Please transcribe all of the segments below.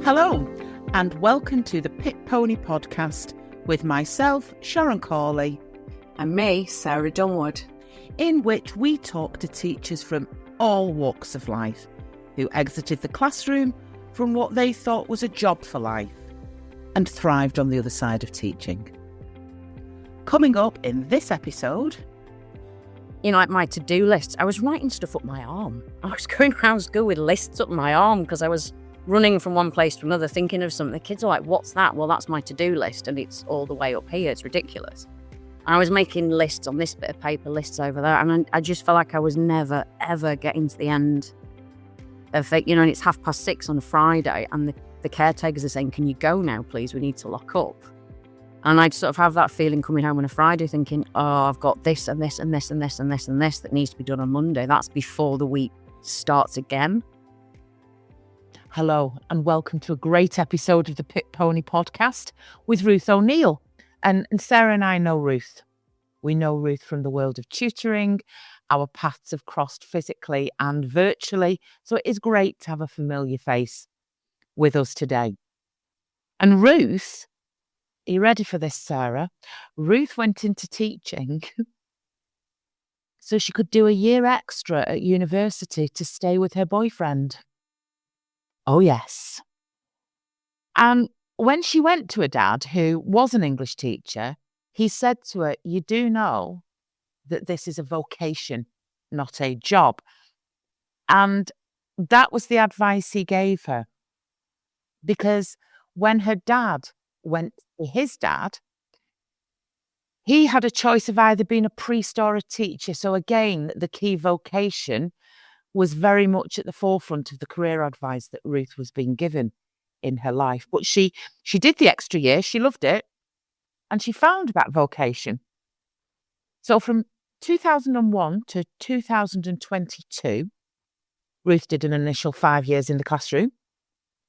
Hello, and welcome to the Pit Pony podcast with myself, Sharon Corley, and me, Sarah Dunwood, in which we talk to teachers from all walks of life who exited the classroom from what they thought was a job for life and thrived on the other side of teaching. Coming up in this episode... like my to-do lists, I was writing stuff up my arm. I was going around school with lists up my arm because I was running from one place to another thinking of something. The kids are like, what's that? Well, that's my to-do list and it's all the way up here. It's ridiculous. And I was making lists on this bit of paper, lists over there, and I just felt like I was never, ever getting to the end of it. And it's 6:30 on a Friday and the caretakers are saying, can you go now, please? We need to lock up. And I'd sort of have that feeling coming home on a Friday thinking, oh, I've got this and this and this and this and this and this that needs to be done on Monday. That's before the week starts again. Hello, and welcome to a great episode of the Pit Pony podcast with Ruth O'Neill. And Sarah and I know Ruth. We know Ruth from the world of tutoring. Our paths have crossed physically and virtually. So it is great to have a familiar face with us today. And Ruth... Are you ready for this, Sarah? Ruth went into teaching so she could do a year extra at university to stay with her boyfriend. Oh, yes. And when she went to her dad, who was an English teacher, he said to her, you do know that this is a vocation, not a job. And that was the advice he gave her. Because when her dad went to his dad, he had a choice of either being a priest or a teacher. So again, the key vocation was very much at the forefront of the career advice that Ruth was being given in her life. But she did the extra year, she loved it, and she found that vocation. So from 2001 to 2022, Ruth did an initial 5 years in the classroom,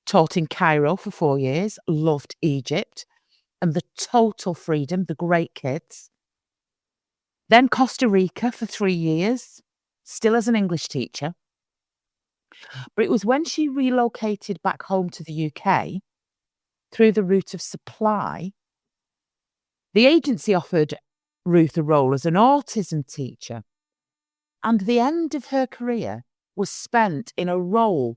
taught in Cairo for 4 years, loved Egypt and the total freedom, the great kids. Then Costa Rica for 3 years, still as an English teacher. But it was when she relocated back home to the UK, through the route of supply, the agency offered Ruth a role as an autism teacher. And the end of her career was spent in a role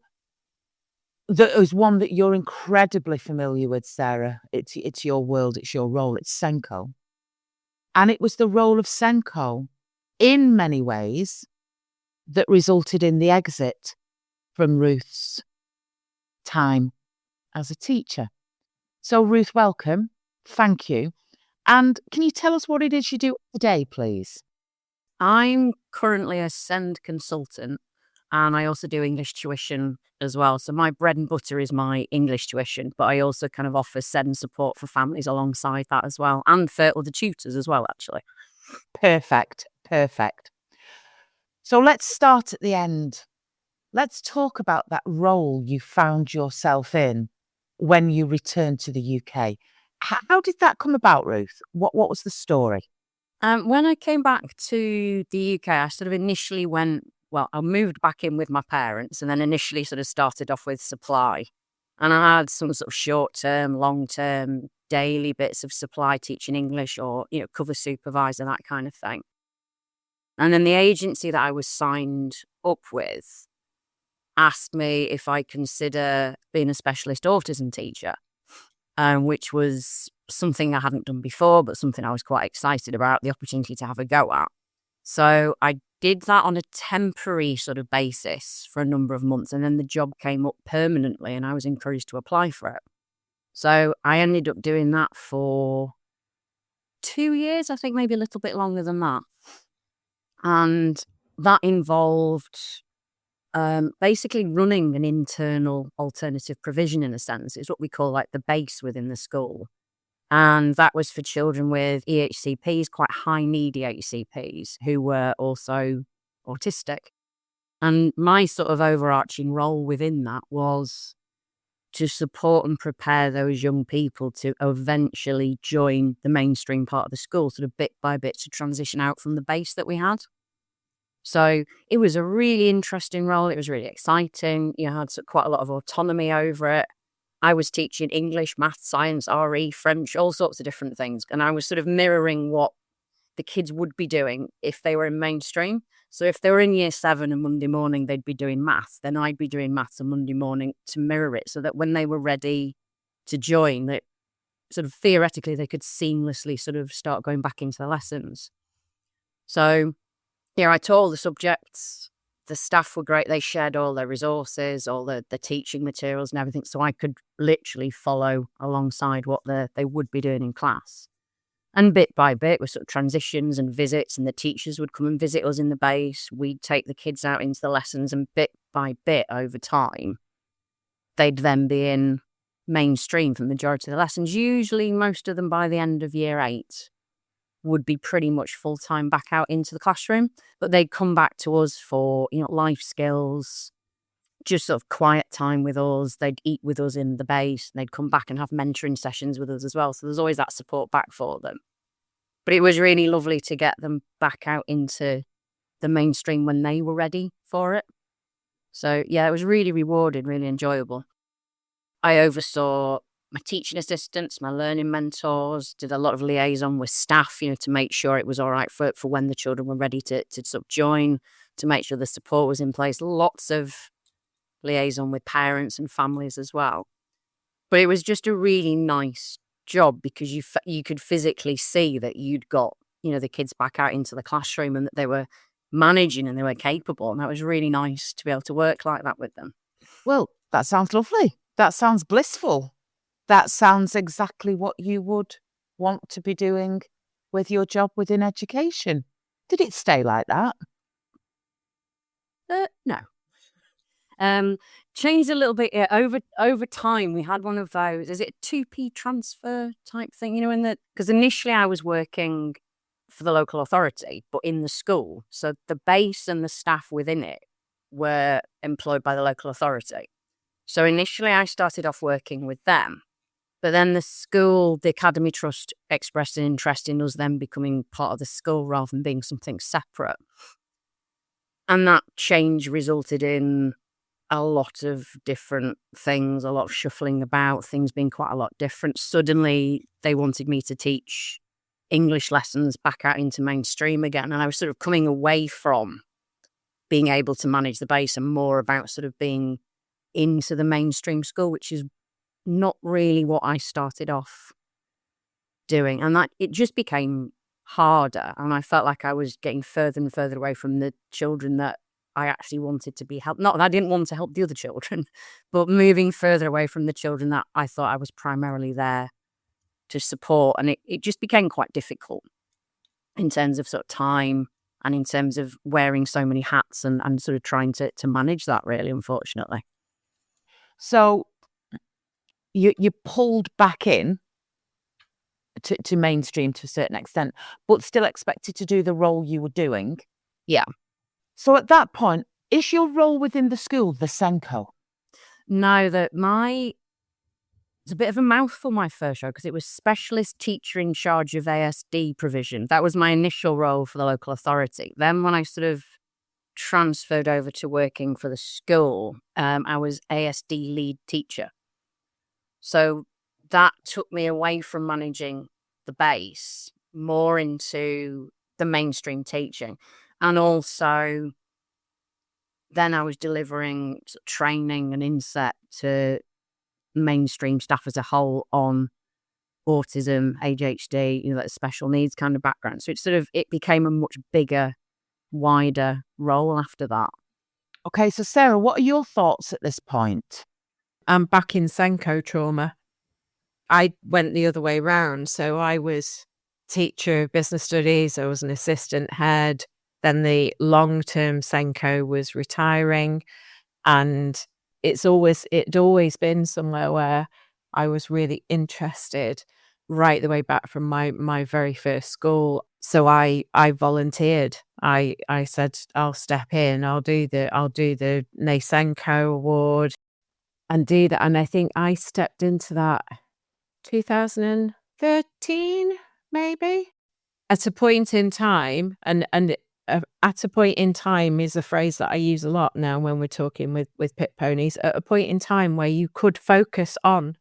that was one that you're incredibly familiar with, Sarah. It's your world, it's your role, it's SENCO. And it was the role of SENCO, in many ways, that resulted in the exit from Ruth's time as a teacher. So Ruth, welcome. Thank you. And can you tell us what it is you do today, please? I'm currently a SEND consultant and I also do English tuition as well. So my bread and butter is my English tuition, but I also kind of offer SEND support for families alongside that as well, and for other tutors as well, actually. Perfect. So let's start at the end. Let's talk about that role you found yourself in when you returned to the UK. How did that come about, Ruth? What was the story? When I came back to the UK, I sort of initially I moved back in with my parents and then initially sort of started off with supply. And I had some sort of short-term, long-term, daily bits of supply teaching English or, cover supervisor, that kind of thing. And then the agency that I was signed up with asked me if I consider being a specialist autism teacher, which was something I hadn't done before, but something I was quite excited about, the opportunity to have a go at. So I did that on a temporary sort of basis for a number of months, and then the job came up permanently and I was encouraged to apply for it. So I ended up doing that for 2 years, I think maybe a little bit longer than that. And that involved basically running an internal alternative provision, in a sense. It's what we call like the base within the school. And that was for children with EHCPs, quite high need EHCPs, who were also autistic. And my sort of overarching role within that was to support and prepare those young people to eventually join the mainstream part of the school, sort of bit by bit, to transition out from the base that we had. So it was a really interesting role. It was really exciting. You had quite a lot of autonomy over it. I was teaching English, math, science, RE, French, all sorts of different things. And I was sort of mirroring what the kids would be doing if they were in mainstream. So if they were in year 7 and Monday morning, they'd be doing maths, then I'd be doing maths on Monday morning to mirror it so that when they were ready to join, that sort of theoretically they could seamlessly sort of start going back into the lessons. So yeah, I taught all the subjects. The staff were great. They shared all their resources, all the teaching materials and everything. So I could literally follow alongside what they would be doing in class. And bit by bit with sort of transitions and visits, and the teachers would come and visit us in the base. We'd take the kids out into the lessons, and bit by bit over time, they'd then be in mainstream for the majority of the lessons. Usually most of them by the end of year 8 would be pretty much full-time back out into the classroom, but they'd come back to us for, life skills, just sort of quiet time with us. They'd eat with us in the base, and they'd come back and have mentoring sessions with us as well. So there's always that support back for them. But it was really lovely to get them back out into the mainstream when they were ready for it. So yeah, it was really rewarding, really enjoyable. I oversaw my teaching assistants, my learning mentors, did a lot of liaison with staff, to make sure it was all right for when the children were ready to sort of join, to make sure the support was in place. Lots of liaison with parents and families as well. But it was just a really nice job because you could physically see that you'd got, the kids back out into the classroom and that they were managing and they were capable. And that was really nice to be able to work like that with them. Well, that sounds lovely. That sounds blissful. That sounds exactly what you would want to be doing with your job within education. Did it stay like that? No. Changed a little bit over time. We had one of those, is it a 2p transfer type thing, because initially I was working for the local authority, but in the school. So the base and the staff within it were employed by the local authority. So initially I started off working with them, but then the Academy Trust expressed an interest in us then becoming part of the school rather than being something separate. And that change resulted in a lot of different things, a lot of shuffling about, things being quite a lot different. Suddenly, they wanted me to teach English lessons back out into mainstream again. And I was sort of coming away from being able to manage the base and more about sort of being into the mainstream school, which is not really what I started off doing. And that it just became harder. And I felt like I was getting further and further away from the children that I actually wanted to be helped. Not that I didn't want to help the other children, but moving further away from the children that I thought I was primarily there to support. And it just became quite difficult in terms of sort of time and in terms of wearing so many hats and sort of trying to manage that, really, unfortunately. So you pulled back in to mainstream to a certain extent, but still expected to do the role you were doing. Yeah. So at that point, is your role within the school the SENCO? No, it's a bit of a mouthful, my first role, because it was specialist teacher in charge of ASD provision. That was my initial role for the local authority. Then when I sort of transferred over to working for the school, I was ASD lead teacher. So that took me away from managing the base, more into the mainstream teaching. And also, then I was delivering training and inset to mainstream staff as a whole on autism, ADHD, that special needs kind of background. So it became a much bigger, wider role after that. Okay, so Sarah, what are your thoughts at this point? I'm back in SENCO trauma. I went the other way round. So I was teacher of business studies. I was an assistant head. Then the long-term SENCO was retiring, and it'd always been somewhere where I was really interested right the way back from my very first school. So I volunteered. I said I'll step in. I'll do the NASENCO award and do that. And I think I stepped into that 2013 maybe at a point in time, and at a point in time is a phrase that I use a lot now when we're talking with pit ponies, at a point in time where you could focus on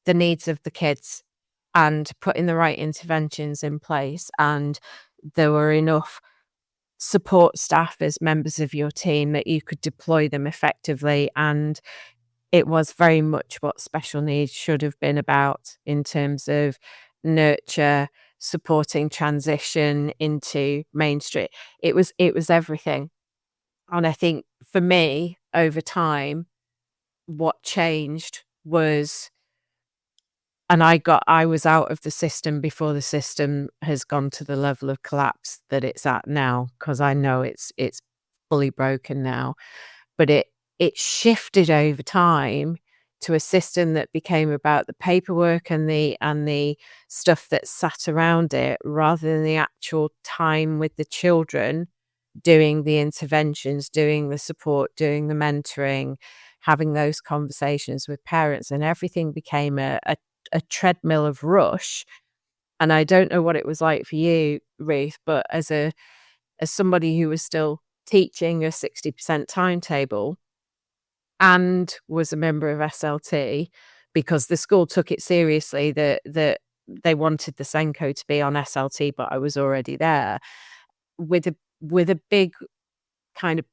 the needs of the kids and putting the right interventions in place. And there were enough support staff as members of your team that you could deploy them effectively. And it was very much what special needs should have been about in terms of nurture, supporting transition into mainstream. It was everything. And I think for me, over time, what changed was, and I was out of the system before the system has gone to the level of collapse that it's at now, because I know it's fully broken now. But it shifted over time to a system that became about the paperwork and the stuff that sat around it, rather than the actual time with the children, doing the interventions, doing the support, doing the mentoring, having those conversations with parents, and everything became a treadmill of rush. And I don't know what it was like for you, Ruth, but as somebody who was still teaching a 60% timetable and was a member of SLT, because the school took it seriously that they wanted the SENCO to be on SLT, but I was already there with a big kind of,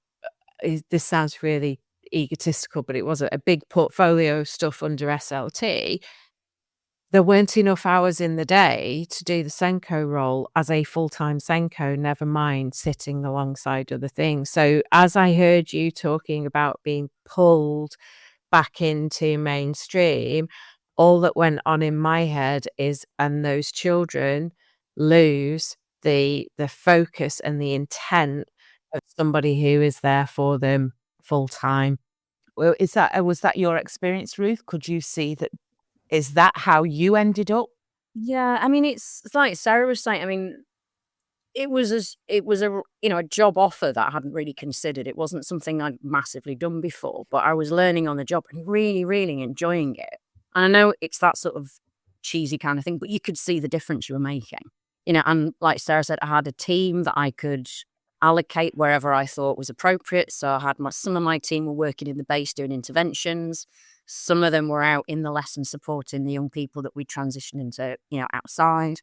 this sounds really egotistical, but it was a big portfolio of stuff under SLT. There weren't enough hours in the day to do the SENCO role as a full-time SENCO, never mind sitting alongside other things. So as I heard you talking about being pulled back into mainstream, all that went on in my head is, and those children lose the focus and the intent of somebody who is there for them full-time. Well, was that your experience, Ruth? Could you see that? Is that how you ended up? Yeah, I mean, it's like Sarah was saying. I mean, it was a job offer that I hadn't really considered. It wasn't something I'd massively done before, but I was learning on the job and really, really enjoying it. And I know it's that sort of cheesy kind of thing, but you could see the difference you were making. And like Sarah said, I had a team that I could allocate wherever I thought was appropriate. So I had some of my team were working in the base doing interventions. Some of them were out in the lesson supporting the young people that we transitioned into, outside.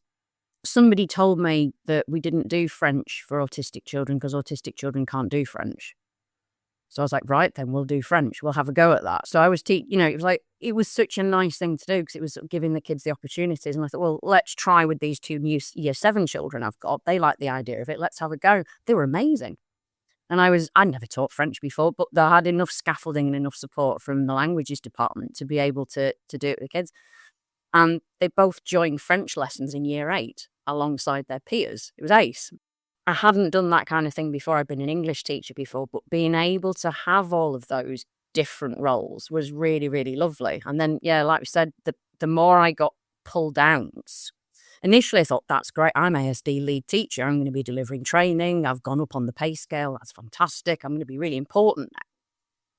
Somebody told me that we didn't do French for autistic children because autistic children can't do French. So I was like, right, then we'll do French. We'll have a go at that. So I was it was such a nice thing to do because it was giving the kids the opportunities. And I thought, well, let's try with these two new year 7 children I've got. They like the idea of it. Let's have a go. They were amazing. And I'd never taught French before, but they had enough scaffolding and enough support from the languages department to be able to do it with the kids. And they both joined French lessons in year 8 alongside their peers. It was ace. I hadn't done that kind of thing before. I'd been an English teacher before, but being able to have all of those different roles was really, really lovely. And then, yeah, like we said, the more I got pulled down, initially I thought, that's great. I'm ASD lead teacher. I'm going to be delivering training. I've gone up on the pay scale. That's fantastic. I'm going to be really important now.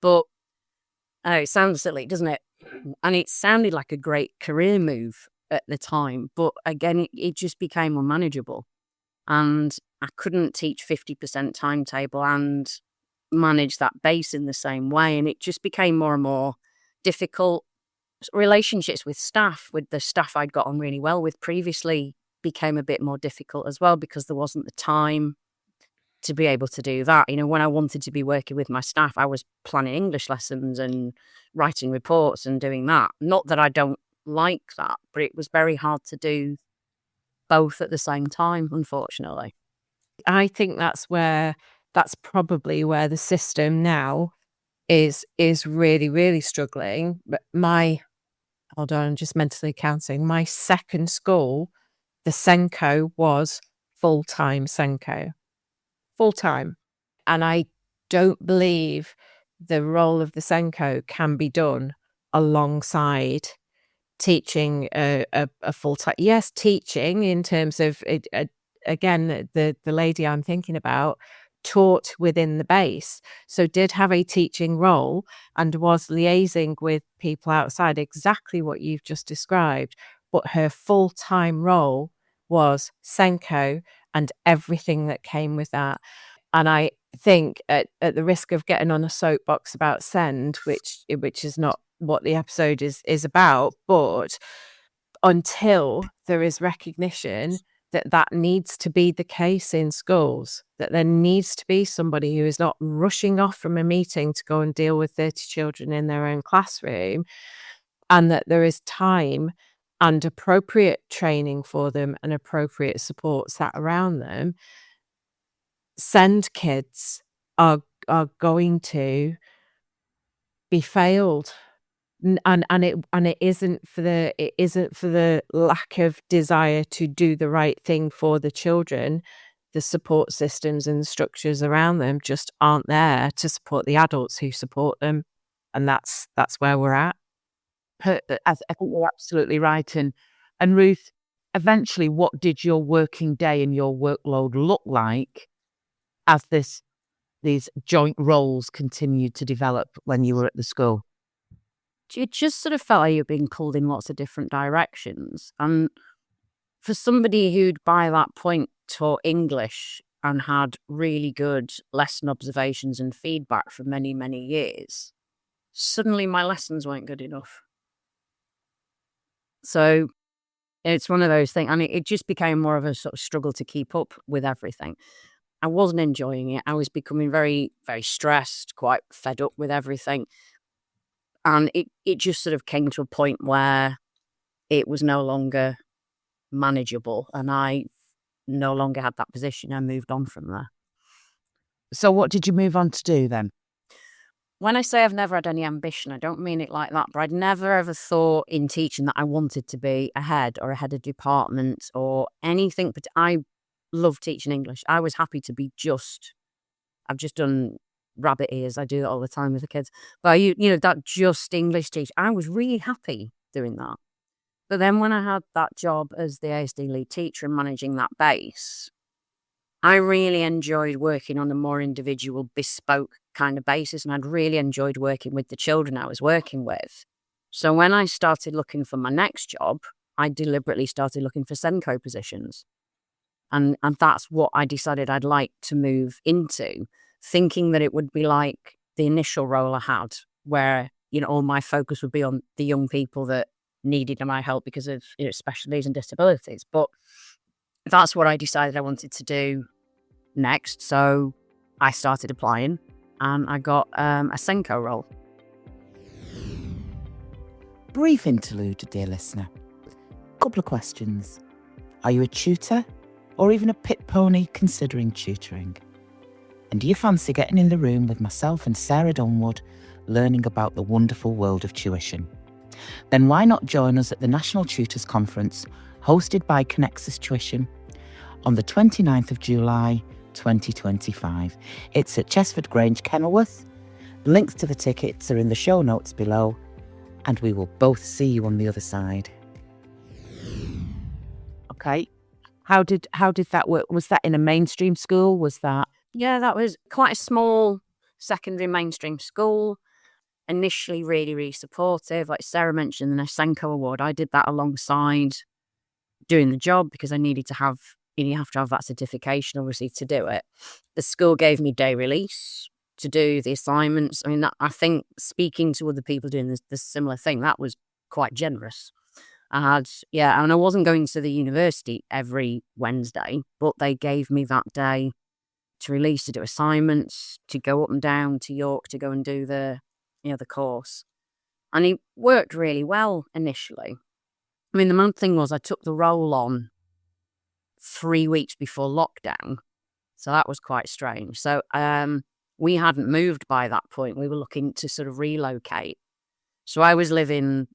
But it sounds silly, doesn't it? And it sounded like a great career move at the time. But again, it just became unmanageable. And I couldn't teach 50% timetable and manage that base in the same way. And it just became more and more difficult. Relationships with the staff I'd got on really well with previously became a bit more difficult as well because there wasn't the time to be able to do that. When I wanted to be working with my staff, I was planning English lessons and writing reports and doing that. Not that I don't like that, but it was very hard to do both at the same time, unfortunately. I think that's probably where the system now is really, really struggling. But hold on, I'm just mentally counting. My second school, the SENCO was full-time SENCO. Full-time. And I don't believe the role of the SENCO can be done alongside teaching a full-time. Yes, teaching in terms of, again, the lady I'm thinking about taught within the base, so did have a teaching role and was liaising with people outside, exactly what you've just described. But her full-time role was SENCO and everything that came with that. And I think at the risk of getting on a soapbox about SEND, which is not what the episode is about, but until there is recognition that that needs to be the case in schools, that there needs to be somebody who is not rushing off from a meeting to go and deal with 30 children in their own classroom, and that there is time and appropriate training for them and appropriate support sat around them, SEND kids are going to be failed. And it isn't for the lack of desire to do the right thing for the children. The support systems and structures around them just aren't there to support the adults who support them, and that's where we're at. I think you're absolutely right. And Ruth, eventually, what did your working day and your workload look like as these joint roles continued to develop when you were at the school? It just sort of felt like you're being pulled in lots of different directions. And for somebody who'd by that point taught English and had really good lesson observations and feedback for many, many years, suddenly my lessons weren't good enough. So it's one of those things. I mean, it just became more of a sort of struggle to keep up with everything. I wasn't enjoying it. I was becoming very, very stressed, quite fed up with everything. And it just sort of came to a point where it was no longer manageable, and I no longer had that position. I moved on from there. So what did you move on to do then? When I say I've never had any ambition, I don't mean it like that, but I'd never ever thought in teaching that I wanted to be a head or a head of department or anything. But I love teaching English. I was happy to be I've just done rabbit ears. I do that all the time with the kids. But that just English teach, I was really happy doing that. But then when I had that job as the ASD lead teacher and managing that base, I really enjoyed working on a more individual, bespoke kind of basis, and I'd really enjoyed working with the children I was working with. So when I started looking for my next job, I deliberately started looking for SENCO positions. And that's what I decided I'd like to move into, thinking that it would be like the initial role I had, where, all my focus would be on the young people that needed my help because of special needs and disabilities. But that's what I decided I wanted to do next. So I started applying and I got a SENCO role. Brief interlude, dear listener. Couple of questions. Are you a tutor or even a pit pony considering tutoring? And do you fancy getting in the room with myself and Sarah Dunwood learning about the wonderful world of tuition? Then why not join us at the National Tutors Conference hosted by Connexus Tuition on the 29th of July 2025. It's at Chesford Grange, Kenilworth. Links to the tickets are in the show notes below, and we will both see you on the other side. Okay. How did that work? Was that in a mainstream school? Was that? Yeah, that was quite a small secondary mainstream school. Initially really, really supportive. Like Sarah mentioned, the SENCO award, I did that alongside doing the job because I needed to have, you have to have that certification, obviously, to do it. The school gave me day release to do the assignments. I mean, I think speaking to other people doing this similar thing, that was quite generous. And I wasn't going to the university every Wednesday, but they gave me that day to release, to do assignments, to go up and down to York to go and do the course. And it worked really well initially. I mean, the main thing was I took the role on 3 weeks before lockdown. So that was quite strange. So we hadn't moved by that point. We were looking to sort of relocate. So I was living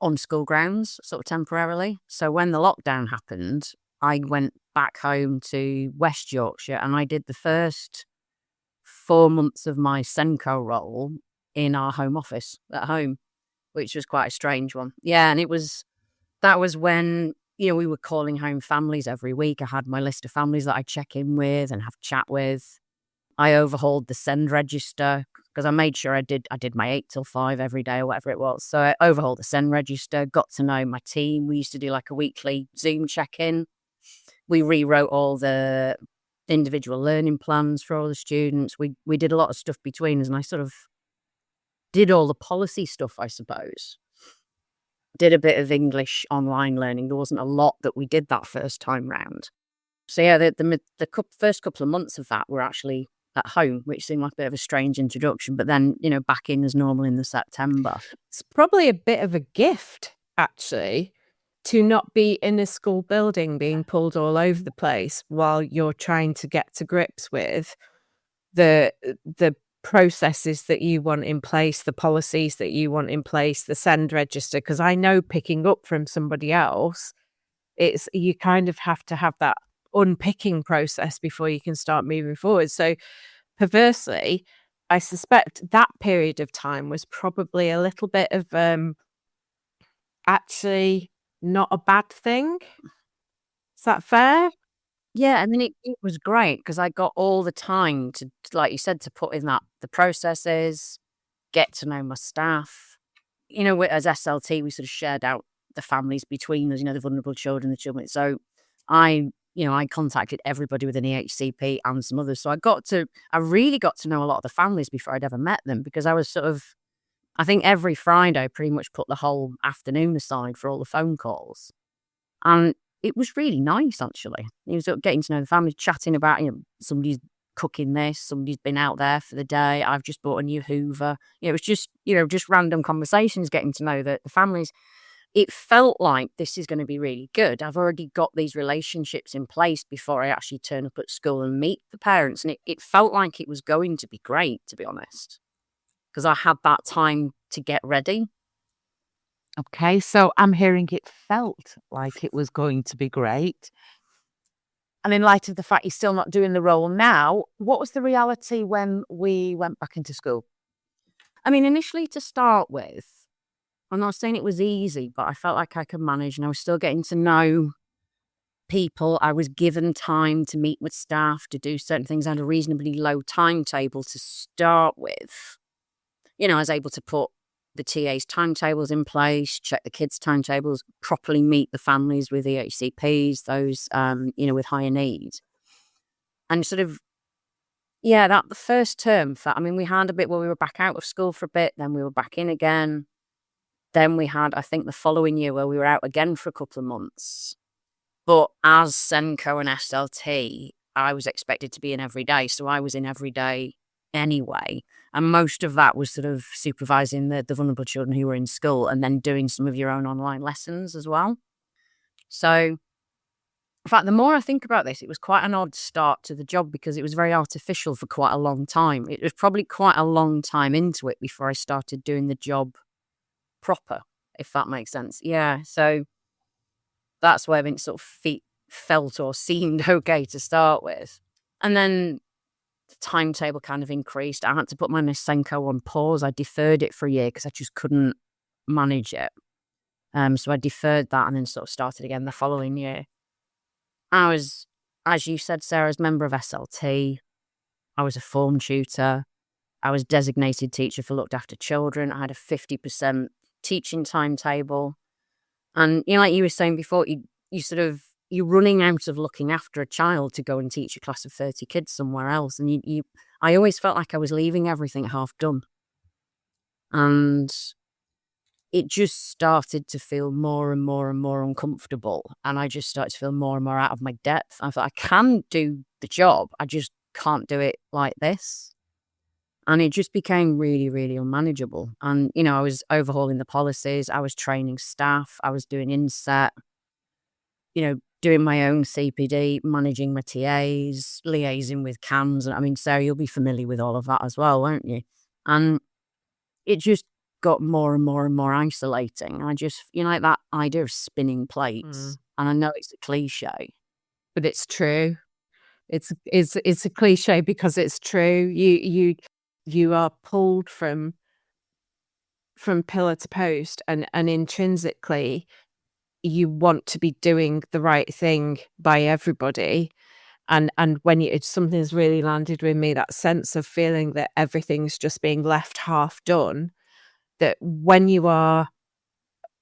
on school grounds sort of temporarily. So when the lockdown happened, I went back home to West Yorkshire and I did the first 4 months of my SENCO role in our home office at home, which was quite a strange one. Yeah, and that was when, we were calling home families every week. I had my list of families that I'd check in with and have a chat with. I overhauled the send register because I made sure I did my 8 till 5 every day or whatever it was. So I overhauled the send register, got to know my team. We used to do like a weekly Zoom check-in. We rewrote all the individual learning plans for all the students. We did a lot of stuff between us, and I sort of did all the policy stuff, I suppose. Did a bit of English online learning. There wasn't a lot that we did that first time round. So yeah, the first couple of months of that were actually at home, which seemed like a bit of a strange introduction, but then, back in as normal in the September. It's probably a bit of a gift, actually, to not be in a school building being pulled all over the place while you're trying to get to grips with the processes that you want in place, the policies that you want in place, the send register. Because I know picking up from somebody else, you kind of have to have that unpicking process before you can start moving forward. So perversely, I suspect that period of time was probably a little bit of actually not a bad thing. Is that fair? Yeah, I mean, it was great because I got all the time to, like you said, to put in the processes, get to know my staff. As SLT, we sort of shared out the families between us, the vulnerable children, the children. So I contacted everybody with an EHCP and some others. So I really got to know a lot of the families before I'd ever met them, because I was I think every Friday I pretty much put the whole afternoon aside for all the phone calls. And it was really nice, actually. You was getting to know the families, chatting about, somebody's cooking this, somebody's been out there for the day, I've just bought a new Hoover. It was just, just random conversations, getting to know the families. It felt like this is going to be really good. I've already got these relationships in place before I actually turn up at school and meet the parents. And it felt like it was going to be great, to be honest, because I had that time to get ready. Okay, so I'm hearing it felt like it was going to be great. And in light of the fact you're still not doing the role now, what was the reality when we went back into school? I mean, initially to start with, I'm not saying it was easy, but I felt like I could manage, and I was still getting to know people. I was given time to meet with staff, to do certain things. I had a reasonably low timetable to start with. I was able to put the TA's timetables in place, check the kids' timetables, properly meet the families with EHCPs, those, with higher needs. And sort of, the first term, we had a bit where we were back out of school for a bit, then we were back in again. Then we had, I think, the following year where we were out again for a couple of months. But as SENCO and SLT, I was expected to be in every day. So I was in every day anyway. And most of that was sort of supervising the vulnerable children who were in school, and then doing some of your own online lessons as well. So, in fact, the more I think about this, it was quite an odd start to the job, because it was very artificial for quite a long time. It was probably quite a long time into it before I started doing the job proper, if that makes sense. Yeah, so that's where it sort of felt or seemed okay to start with. And then the timetable kind of increased. I had to put my SENCO on pause. I deferred it for a year because I just couldn't manage it. So I deferred that and then sort of started again the following year. I was, as you said, Sarah, as member of SLT. I was a form tutor. I was designated teacher for looked after children. I had a 50% teaching timetable. And, like you were saying before, you're running out of looking after a child to go and teach a class of 30 kids somewhere else. And I always felt like I was leaving everything half done. And it just started to feel more and more and more uncomfortable. And I just started to feel more and more out of my depth. I thought, I can do the job, I just can't do it like this. And it just became really, really unmanageable. And, I was overhauling the policies. I was training staff. I was doing inset, doing my own CPD, managing my TAs, liaising with CAMs. And Sarah, you'll be familiar with all of that as well, won't you? And it just got more and more and more isolating. I just, like that idea of spinning plates. And I know it's a cliche, but it's true. It's a cliche because it's true. You are pulled from pillar to post, and intrinsically you want to be doing the right thing by everybody. And when something's really landed with me, that sense of feeling that everything's just being left half done, that when you are,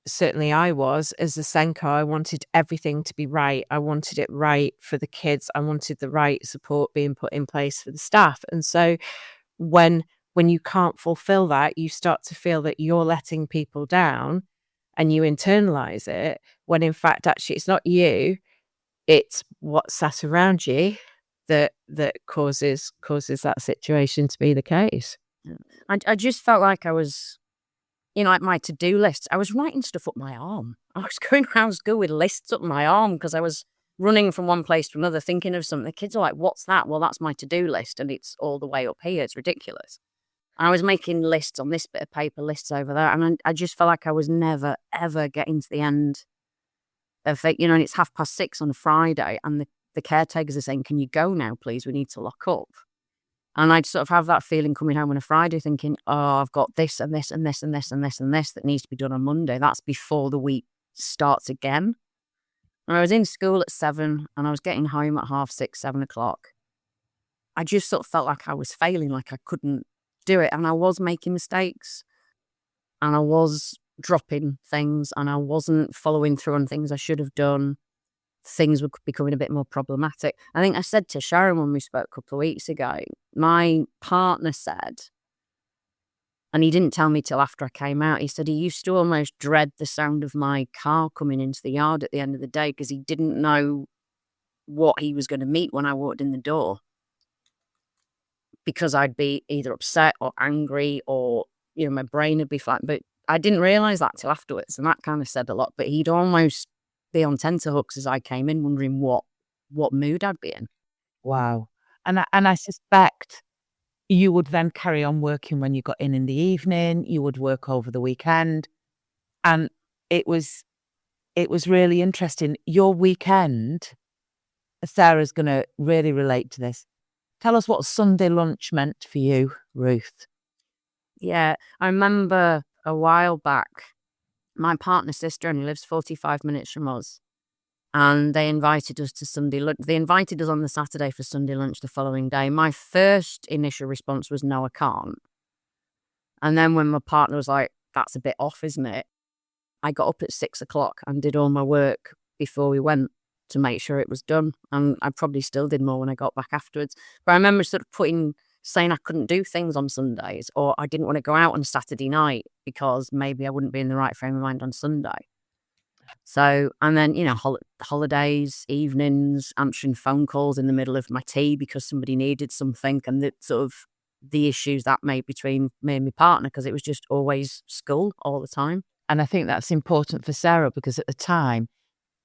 certainly I was, as a SENCO, I wanted everything to be right. I wanted it right for the kids. I wanted the right support being put in place for the staff. And so when when you can't fulfill that, you start to feel that you're letting people down and you internalize it, when in fact, actually, it's not you, it's what's sat around you that causes that situation to be the case. I just felt like I was, like my to-do list, I was writing stuff up my arm. I was going around school with lists up my arm because I was running from one place to another thinking of something. The kids are like, what's that? Well, that's my to-do list, and it's all the way up here. It's ridiculous. And I was making lists on this bit of paper, lists over there, and I just felt like I was never, ever getting to the end of it, and it's 6:30 on a Friday, and the caretakers are saying, can you go now, please? We need to lock up. And I'd sort of have that feeling coming home on a Friday thinking, oh, I've got this and this and this and this and this and this that needs to be done on Monday. That's before the week starts again. And I was in school at 7 and I was getting home at 6:30, 7 o'clock. I just sort of felt like I was failing, like I couldn't do it. And I was making mistakes and I was dropping things and I wasn't following through on things I should have done. Things were becoming a bit more problematic. I think I said to Sharon when we spoke a couple of weeks ago, my partner said, and he didn't tell me till after I came out, he said he used to almost dread the sound of my car coming into the yard at the end of the day because he didn't know what he was going to meet when I walked in the door. Because I'd be either upset or angry or, my brain would be flat. But I didn't realise that till afterwards, and that kind of said a lot. But he'd almost be on tenterhooks as I came in, wondering what mood I'd be in. Wow. And I suspect you would then carry on working when you got in the evening. You would work over the weekend. And it was really interesting. Your weekend, Sarah's going to really relate to this. Tell us what Sunday lunch meant for you, Ruth. Yeah, I remember a while back, my partner's sister only lives 45 minutes from us, and they invited us to Sunday lunch. They invited us on the Saturday for Sunday lunch the following day. My first initial response was, no, I can't. And then when my partner was like, that's a bit off, isn't it? I got up at 6 o'clock and did all my work before we went to make sure it was done. And I probably still did more when I got back afterwards. But I remember sort of saying I couldn't do things on Sundays, or I didn't want to go out on Saturday night because maybe I wouldn't be in the right frame of mind on Sunday. So, and then, holidays, evenings, answering phone calls in the middle of my tea because somebody needed something, and the issues that made between me and my partner, because it was just always school all the time. And I think that's important for Sarah because at the time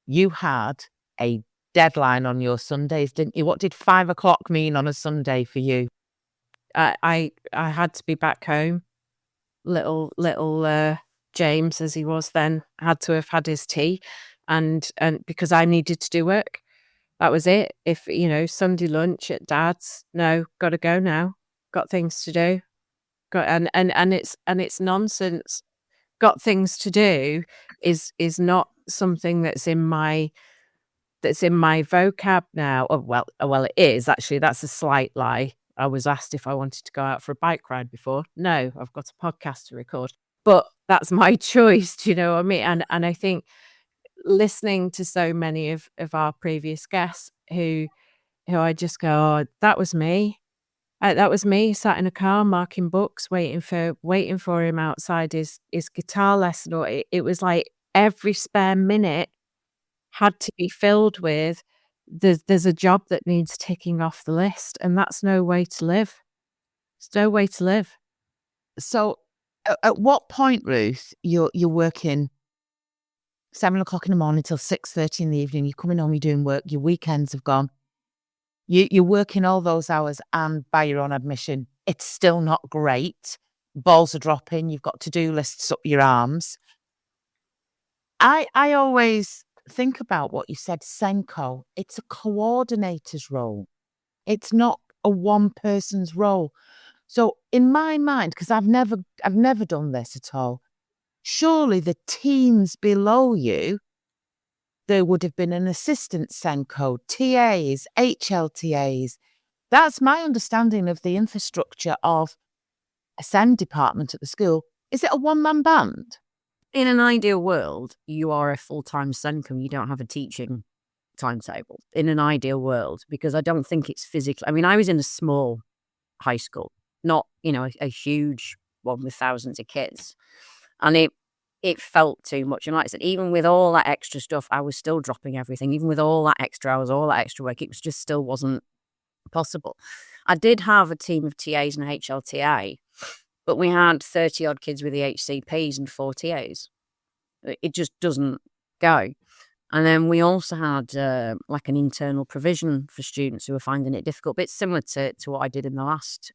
you had a deadline on your Sundays, didn't you? What did 5 o'clock mean on a Sunday for you? I had to be back home. Little James, as he was then, had to have had his tea, and because I needed to do work. That was it. If Sunday lunch at Dad's, no, got to go now. Got things to do. And it's nonsense. Got things to do is not something that's in my vocab now. Oh, well, it is actually. That's a slight lie. I was asked if I wanted to go out for a bike ride before. No, I've got a podcast to record. But that's my choice, do you know what I mean? And I think listening to so many of our previous guests who I just go, oh, that was me. That was me, sat in a car marking books, waiting for him outside his guitar lesson. Or it was like every spare minute had to be filled with, there's a job that needs ticking off the list, and that's no way to live. It's no way to live. So at what point, Ruth, you're working 7 o'clock in the morning till 6:30 in the evening, you're coming home, you're doing work, your weekends have gone, you're working all those hours, and by your own admission, it's still not great. Balls are dropping, you've got to-do lists up your arms. I always think about what you said, SENCO. It's a coordinator's role. It's not a one person's role. So in my mind, because I've never done this at all, surely the teams below you, there would have been an assistant SENCO, TAs, HLTAs. That's my understanding of the infrastructure of a SEND department at the school. Is it a one-man band? In an ideal world, you are a full-time SENCO. You don't have a teaching timetable. In an ideal world, because I don't think it's physically. I mean, I was in a small high school. not, a huge one with thousands of kids. And it felt too much. And like I said, even with all that extra stuff, I was still dropping everything. Even with all that extra hours, all that extra work, it was just still wasn't possible. I did have a team of TAs and a HLTA, but we had 30 odd kids with the HCPs and 4 TAs. It just doesn't go. And then we also had like an internal provision for students who were finding it difficult. But it's similar to what I did in the last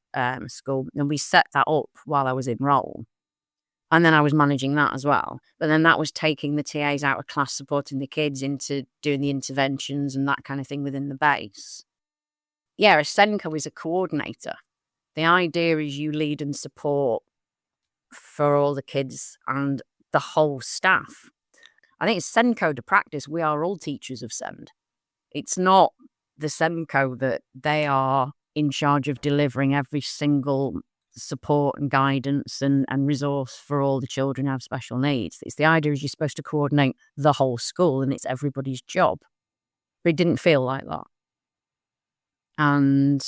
school. And we set that up while I was in role. And then I was managing that as well. But then that was taking the TAs out of class, supporting the kids into doing the interventions and that kind of thing within the base. Yeah, a SENCO is a coordinator. The idea is you lead and support for all the kids and the whole staff. I think it's SENCO to practice. We are all teachers of SEND. It's not the SENCO that they are in charge of delivering every single support and guidance and resource for all the children who have special needs. It's the idea is you're supposed to coordinate the whole school and it's everybody's job. But it didn't feel like that. And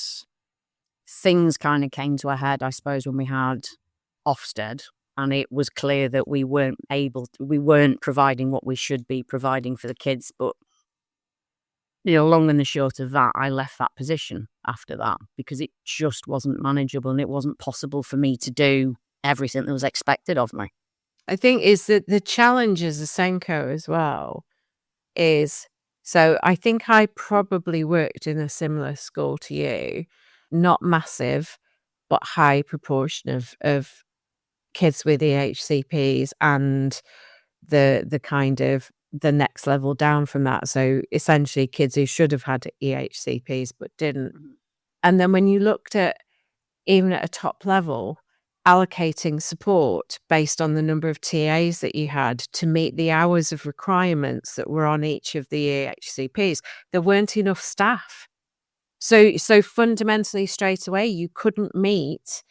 things kind of came to a head, I suppose, when we had Ofsted. And it was clear that we weren't providing what we should be providing for the kids. But, long and the short of that, I left that position after that because it just wasn't manageable and it wasn't possible for me to do everything that was expected of me. I think is that the challenge as a SENCO as well is, so I think I probably worked in a similar school to you, not massive, but high proportion of kids with EHCPs and the kind of the next level down from that. So essentially kids who should have had EHCPs but didn't. And then when you looked at, even at a top level, allocating support based on the number of TAs that you had to meet the hours of requirements that were on each of the EHCPs, there weren't enough staff. So fundamentally straight away, you couldn't meet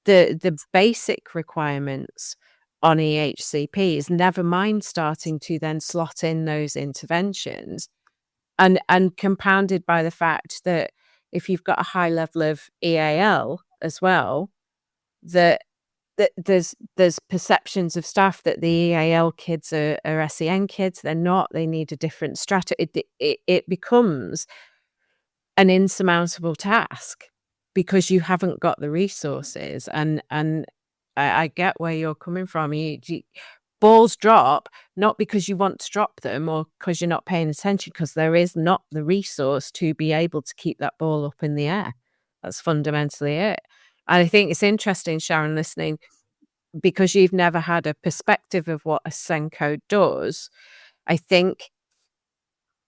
the basic requirements on EHCPs, never mind starting to then slot in those interventions, and compounded by the fact that if you've got a high level of EAL as well, that there's perceptions of staff that the EAL kids are SEN kids. They're not. They need a different strategy. It becomes an insurmountable task because you haven't got the resources. And I get where you're coming from. Balls drop, not because you want to drop them or because you're not paying attention, because there is not the resource to be able to keep that ball up in the air. That's fundamentally it. And I think it's interesting, Sharon, listening, because you've never had a perspective of what a SENCO does. I think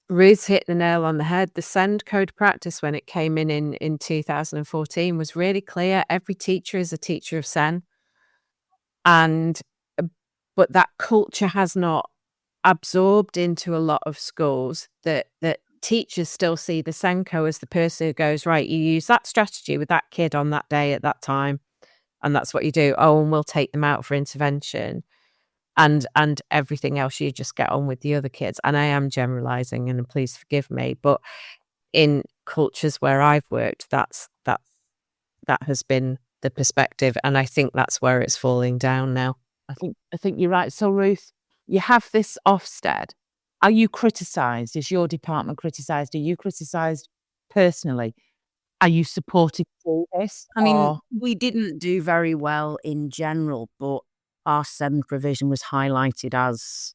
Ruth hit the nail on the head. The SEND code practice, when it came in 2014, was really clear. Every teacher is a teacher of SEN. But that culture has not absorbed into a lot of schools, that teachers still see the SENCO as the person who goes, right, you use that strategy with that kid on that day at that time, and that's what you do. Oh, and we'll take them out for intervention. And everything else, you just get on with the other kids. And I am generalizing, and please forgive me, but in cultures where I've worked, that has been the perspective, and I think that's where it's falling down now. I think you're right. So Ruth, you have this Ofsted. Are you criticised? Is your department criticised? Are you criticised personally? Are you supported through this? I mean, we didn't do very well in general, but our SEND provision was highlighted as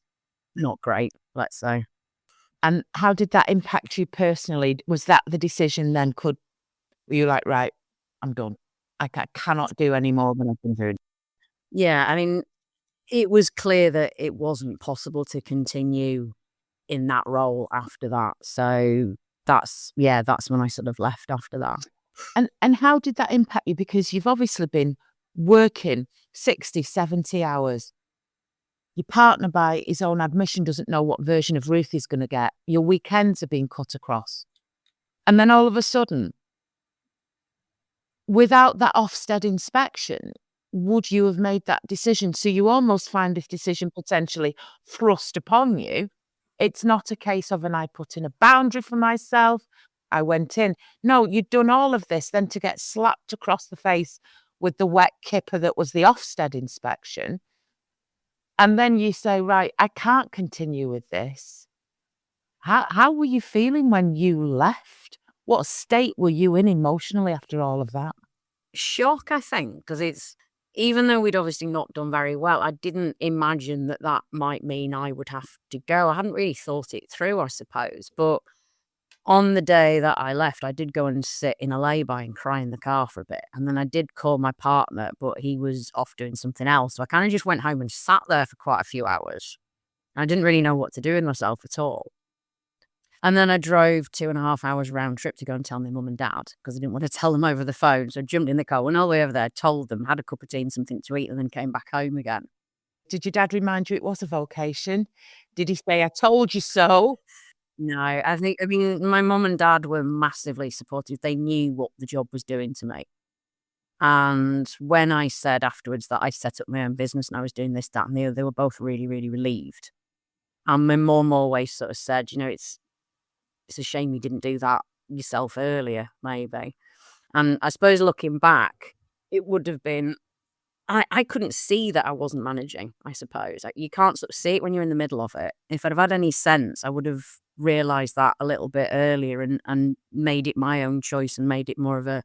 not great, let's say. And how did that impact you personally? Was that the decision then? Were you like, right, I'm done. I cannot do any more than I've been doing? Yeah, I mean, it was clear that it wasn't possible to continue in that role after that. So that's when I sort of left after that. And how did that impact you? Because you've obviously been working 60, 70 hours. Your partner, by his own admission, doesn't know what version of Ruth he's going to get. Your weekends are being cut across. And then all of a sudden, without that Ofsted inspection, would you have made that decision? So you almost find this decision potentially thrust upon you. It's not a case of, and I put in a boundary for myself. I went in. No, you'd done all of this, then to get slapped across the face with the wet kipper that was the Ofsted inspection. And then you say, right, I can't continue with this. How were you feeling when you left? What state were you in emotionally after all of that? Shock, I think, because it's, even though we'd obviously not done very well, I didn't imagine that that might mean I would have to go. I hadn't really thought it through, I suppose. But on the day that I left, I did go and sit in a lay-by and cry in the car for a bit. And then I did call my partner, but he was off doing something else. So I kind of just went home and sat there for quite a few hours. I didn't really know what to do with myself at all. And then I drove 2.5 hours round trip to go and tell my mum and dad, because I didn't want to tell them over the phone. So I jumped in the car, went all the way over there, told them, had a cup of tea and something to eat, and then came back home again. Did your dad remind you it was a vocation? Did he say, I told you so? No, I mean, my mum and dad were massively supportive. They knew what the job was doing to me. And when I said afterwards that I set up my own business and I was doing this, that, and the other, they were both really, really relieved. And my mum always sort of said, it's a shame you didn't do that yourself earlier, maybe. And I suppose looking back, it would have been, I couldn't see that I wasn't managing, I suppose. You can't sort of see it when you're in the middle of it. If I'd have had any sense, I would have realised that a little bit earlier and made it my own choice and made it more of a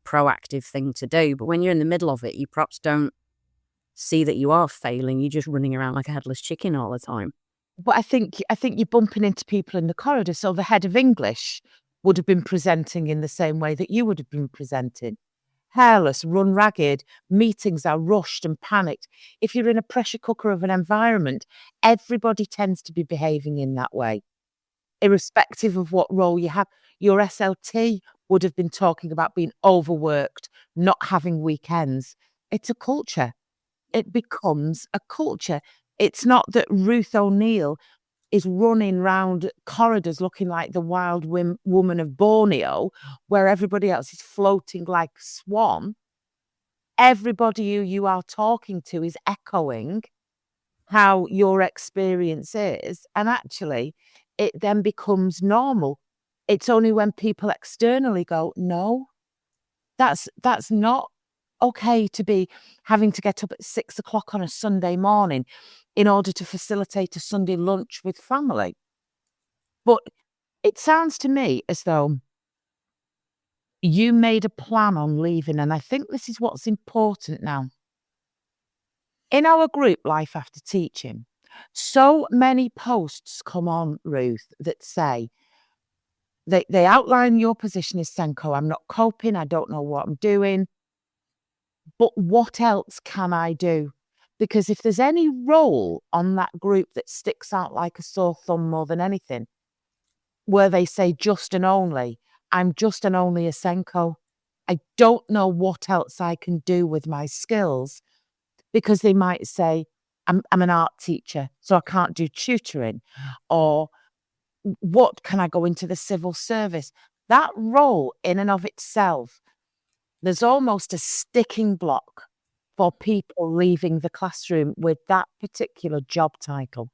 proactive thing to do. But when you're in the middle of it, you perhaps don't see that you are failing. You're just running around like a headless chicken all the time. But I think you're bumping into people in the corridor. So the head of English would have been presenting in the same way that you would have been presenting. Hairless, run ragged, meetings are rushed and panicked. If you're in a pressure cooker of an environment, everybody tends to be behaving in that way, irrespective of what role you have. Your SLT would have been talking about being overworked, not having weekends. It's a culture. It becomes a culture. It's not that Ruth O'Neill is running round corridors looking like the wild woman of Borneo, where everybody else is floating like a swan. Everybody who you are talking to is echoing how your experience is. And actually, it then becomes normal. It's only when people externally go, no, that's not okay to be having to get up at 6 o'clock on a Sunday morning in order to facilitate a Sunday lunch with family. But it sounds to me as though you made a plan on leaving, and I think this is what's important now. In our group, Life After Teaching, so many posts come on, Ruth, that say, they outline your position as SENCO. I'm not coping, I don't know what I'm doing, but what else can I do? Because if there's any role on that group that sticks out like a sore thumb more than anything, where they say just and only, I'm just and only a SENCO. I don't know what else I can do with my skills, because they might say, I'm an art teacher, so I can't do tutoring. Or what can I go into the civil service? That role in and of itself, there's almost a sticking block for people leaving the classroom with that particular job title.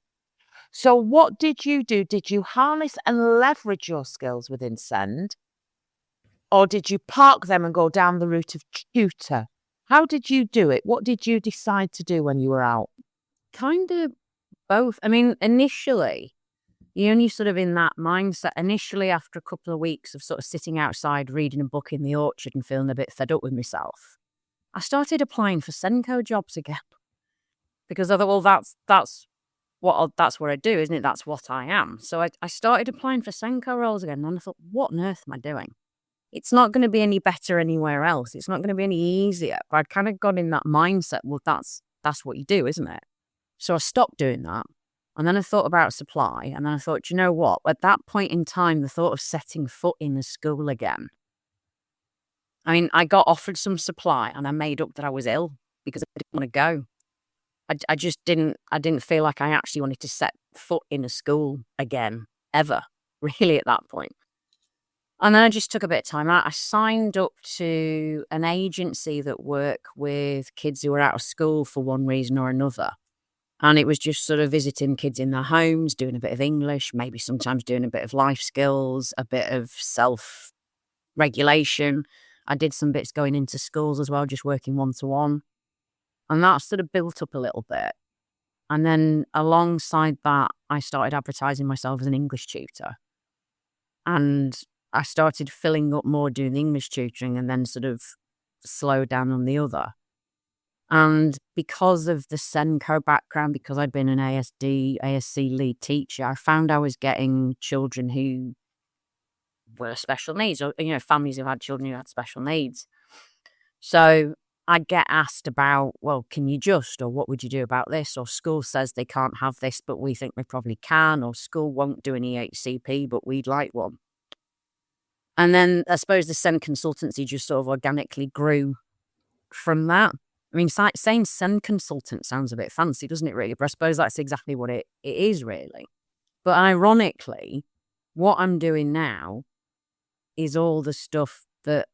So what did you do? Did you harness and leverage your skills within SEND? Or did you park them and go down the route of tutor? How did you do it? What did you decide to do when you were out? Kind of both. I mean, initially, you're only sort of in that mindset. Initially, after a couple of weeks of sort of sitting outside, reading a book in the orchard and feeling a bit fed up with myself, I started applying for SENCO jobs again, because I thought, well, that's what I do, isn't it? That's what I am. So I started applying for SENCO roles again, and I thought, what on earth am I doing? It's not going to be any better anywhere else. It's not going to be any easier. But I'd kind of got in that mindset, well, that's what you do, isn't it? So I stopped doing that. And then I thought about supply. And then I thought, you know what? At that point in time, the thought of setting foot in a school again. I mean, I got offered some supply and I made up that I was ill because I didn't want to go. I just didn't feel like I actually wanted to set foot in a school again, ever, really, at that point. And then I just took a bit of time out. I signed up to an agency that work with kids who are out of school for one reason or another. And it was just sort of visiting kids in their homes, doing a bit of English, maybe sometimes doing a bit of life skills, a bit of self-regulation. I did some bits going into schools as well, just working one-to-one. And that sort of built up a little bit. And then alongside that, I started advertising myself as an English tutor. And I started filling up more doing the English tutoring and then sort of slowed down on the other. And because of the SENCO background, because I'd been an ASC lead teacher, I found I was getting children who were special needs, or, families who had children who had special needs. So I'd get asked about, well, can you just, or what would you do about this? Or school says they can't have this, but we think they probably can. Or school won't do an EHCP, but we'd like one. And then I suppose the SEN consultancy just sort of organically grew from that. I mean, saying SEN consultant sounds a bit fancy, doesn't it, really? But I suppose that's exactly what it is, really. But ironically, what I'm doing now is all the stuff that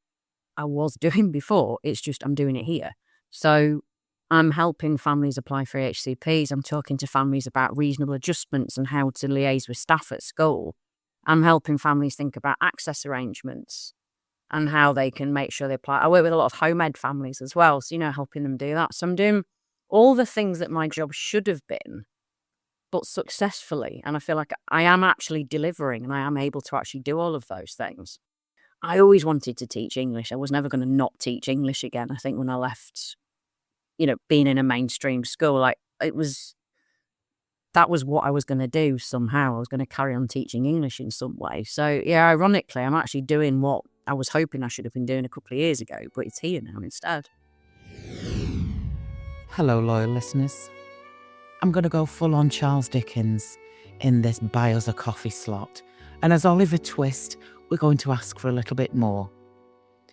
I was doing before. It's just I'm doing it here. So I'm helping families apply for HCPs. I'm talking to families about reasonable adjustments and how to liaise with staff at school. I'm helping families think about access arrangements and how they can make sure they apply. I work with a lot of home ed families as well, so, helping them do that. So I'm doing all the things that my job should have been, but successfully. And I feel like I am actually delivering and I am able to actually do all of those things. I always wanted to teach English. I was never going to not teach English again. I think when I left, being in a mainstream school, that was what I was going to do somehow. I was going to carry on teaching English in some way. So, yeah, ironically, I'm actually doing what I was hoping I should have been doing a couple of years ago, but it's here now instead. Hello, loyal listeners. I'm going to go full on Charles Dickens in this buy us a coffee slot. And as Oliver Twist, we're going to ask for a little bit more.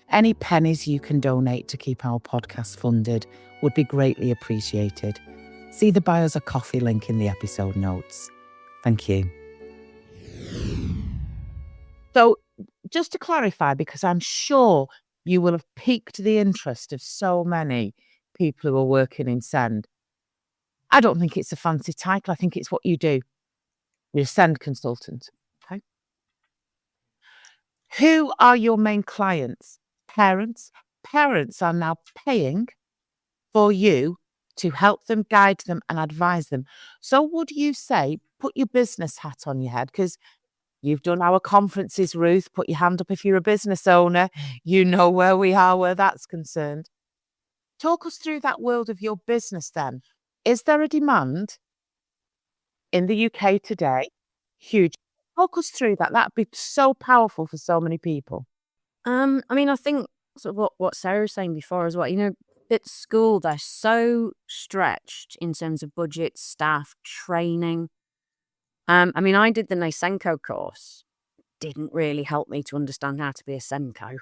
Any pennies you can donate to keep our podcast funded would be greatly appreciated. See the buy us a coffee link in the episode notes. Thank you. So, just to clarify, because I'm sure you will have piqued the interest of so many people who are working in SEND. I don't think it's a fancy title. I think it's what you do. You're a SEND consultant. Okay. Who are your main clients? Parents. Parents are now paying for you to help them, guide them and advise them. So would you say, put your business hat on your head, because you've done our conferences, Ruth. Put your hand up if you're a business owner. You know where we are, where that's concerned. Talk us through that world of your business then. Is there a demand in the UK today? Huge. Talk us through that. That'd be so powerful for so many people. I think sort of what Sarah was saying before as well, at school, they're so stretched in terms of budget, staff, training. I did the SENCO course. Didn't really help me to understand how to be a SENCO.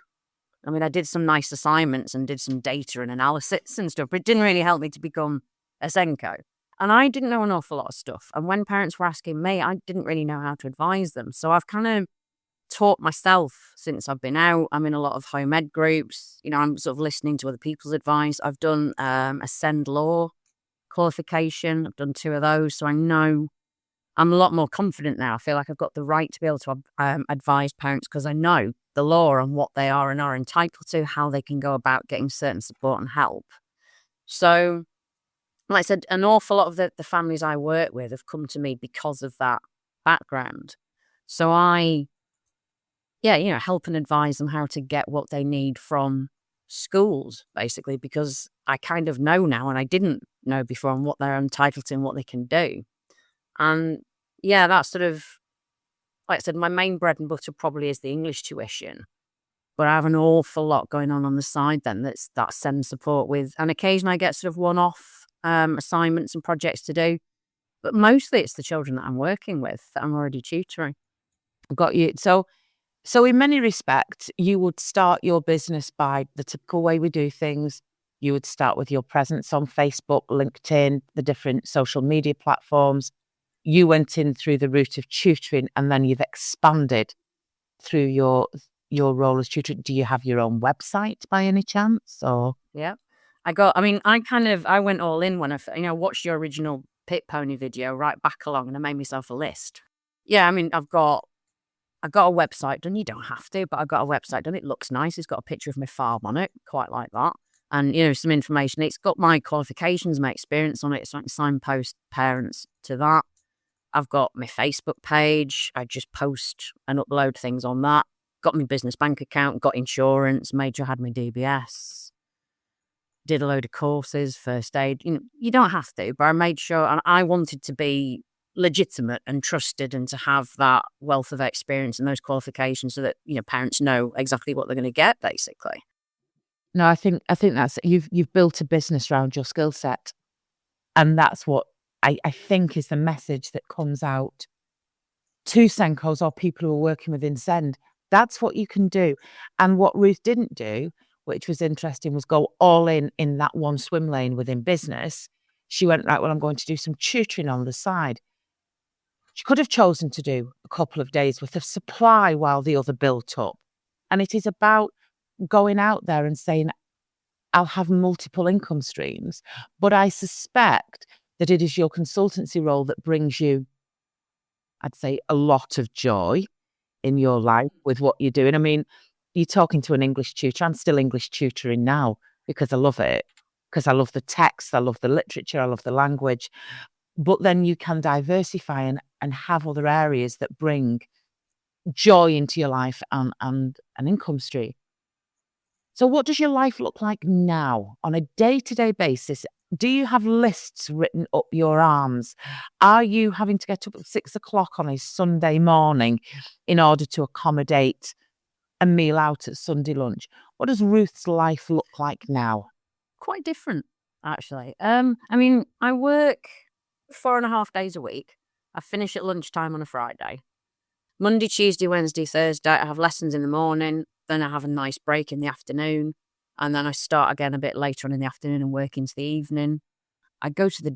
I did some nice assignments and did some data and analysis and stuff, but it didn't really help me to become a SENCO. And I didn't know an awful lot of stuff. And when parents were asking me, I didn't really know how to advise them. So I've kind of taught myself since I've been out. I'm in a lot of home ed groups. I'm sort of listening to other people's advice. I've done a SEND law qualification. I've done 2 of those. So I know I'm a lot more confident now. I feel like I've got the right to be able to advise parents because I know the law and what they are and are entitled to, how they can go about getting certain support and help. So, like I said, an awful lot of the families I work with have come to me because of that background. So I help and advise them how to get what they need from schools, basically, because I kind of know now, and I didn't know before, on what they're entitled to and what they can do. And that's sort of, like I said, my main bread and butter probably is the English tuition. But I have an awful lot going on the side then that SEND support with. And occasionally I get sort of one-off assignments and projects to do. But mostly it's the children that I'm working with that I'm already tutoring. I've got you. So in many respects, you would start your business by the typical way we do things. You would start with your presence on Facebook, LinkedIn, the different social media platforms. You went in through the route of tutoring, and then you've expanded through your role as tutor. Do you have your own website by any chance? Or yeah, I went all in when I watched your original Pit Pony video right back along, and I made myself a list. Yeah, I mean, I've got a website done. You don't have to, but I've got a website done. It looks nice. It's got a picture of my farm on it. Quite like that. And, some information. It's got my qualifications, my experience on it. So I can signpost parents to that. I've got my Facebook page. I just post and upload things on that. Got my business bank account, got insurance, made sure I had my DBS. Did a load of courses, first aid. You don't have to, but I made sure, and I wanted to be legitimate and trusted and to have that wealth of experience and those qualifications so that, parents know exactly what they're going to get, basically. No, I think that's you've built a business around your skill set. And that's what I think is the message that comes out to SENCOs or people who are working within SEND. That's what you can do. And what Ruth didn't do, which was interesting, was go all in that one swim lane within business. She went, right, well, I'm going to do some tutoring on the side. She could have chosen to do a couple of days worth of supply while the other built up. And it is about going out there and saying, I'll have multiple income streams. But I suspect that it is your consultancy role that brings you, I'd say, a lot of joy in your life with what you're doing. I mean, you're talking to an English tutor. I'm still English tutoring now because I love it, because I love the text, I love the literature, I love the language. But then you can diversify and have other areas that bring joy into your life and an income stream. So what does your life look like now on a day-to-day basis? Do you have lists written up your arms? Are you having to get up at 6 o'clock on a Sunday morning in order to accommodate a meal out at Sunday lunch? What does Ruth's life look like now? Quite different, actually. I mean, I work 4.5 days a week. I finish at lunchtime on a Friday. Monday, Tuesday, Wednesday, Thursday, I have lessons in the morning. Then I have a nice break in the afternoon. And then I start again a bit later on in the afternoon and work into the evening. I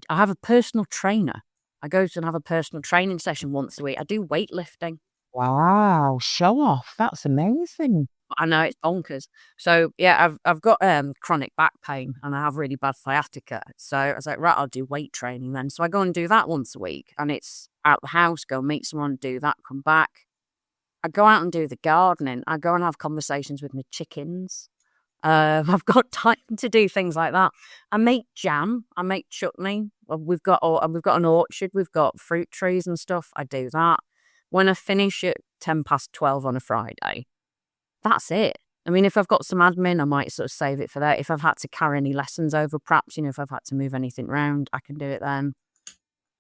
have a personal trainer. I go to and have a personal training session once a week. I do weightlifting. Wow, show off. That's amazing. I know, it's bonkers. So yeah, I've got chronic back pain and I have really bad sciatica. So I was like, right, I'll do weight training then. So I go and do that once a week, and it's out the house, go meet someone, do that, come back. I go out and do the gardening. I go and have conversations with my chickens. I've got time to do things like that. I make jam. I make chutney. We've got an orchard. We've got fruit trees and stuff. I do that. When I finish at 12:10 on a Friday, that's it. I mean, if I've got some admin, I might sort of save it for that. If I've had to carry any lessons over, perhaps, if I've had to move anything around, I can do it then.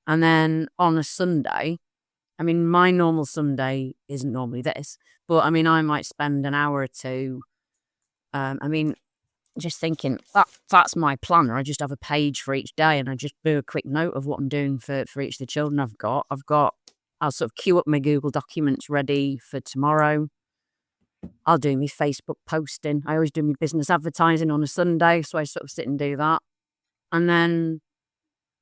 And then on a Sunday, I mean, my normal Sunday isn't normally this, but I mean, I might spend an hour or two. I mean, just thinking that's my planner. I just have a page for each day, and I just do a quick note of what I'm doing for each of the children I've got. I'll sort of queue up my Google documents ready for tomorrow. I'll do my Facebook posting. I always do my business advertising on a Sunday, so I sort of sit and do that. And then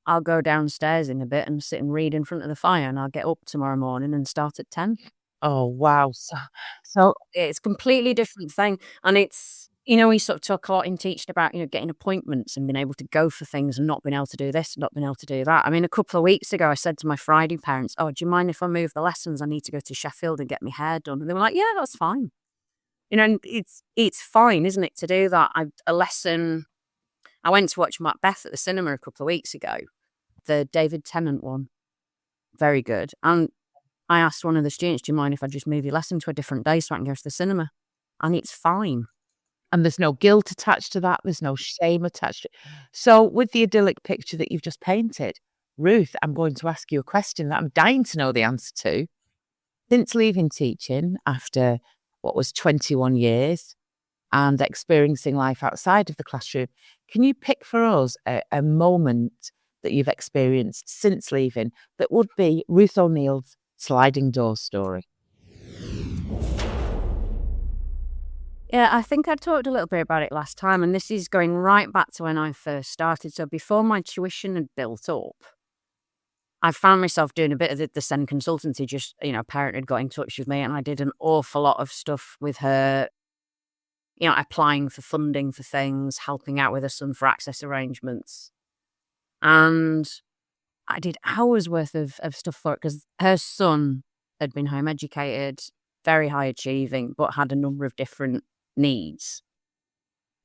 I'll go downstairs in a bit and sit and read in front of the fire, and I'll get up tomorrow morning and start at 10. Oh, wow. So it's a completely different thing. And it's, we sort of talk a lot in teaching about, getting appointments and being able to go for things and not being able to do this, not being able to do that. I mean, a couple of weeks ago, I said to my Friday parents, oh, do you mind if I move the lessons? I need to go to Sheffield and get my hair done. And they were like, yeah, that's fine. And it's fine, isn't it, to do that? I went to watch Macbeth at the cinema a couple of weeks ago, the David Tennant one. Very good. And I asked one of the students, do you mind if I just move your lesson to a different day so I can go to the cinema? And it's fine. And there's no guilt attached to that. There's no shame attached to it. So with the idyllic picture that you've just painted, Ruth, I'm going to ask you a question that I'm dying to know the answer to. Since leaving teaching after what was 21 years and experiencing life outside of the classroom, can you pick for us a moment that you've experienced since leaving that would be Ruth O'Neill's sliding door story? Yeah, I think I talked a little bit about it last time, and this is going right back to when I first started. So before my tuition had built up, I found myself doing a bit of the SEND consultancy. Just, a parent had got in touch with me, and I did an awful lot of stuff with her, applying for funding for things, helping out with her son for access arrangements. And I did hours worth of stuff for it because her son had been home educated, very high achieving, but had a number of different needs.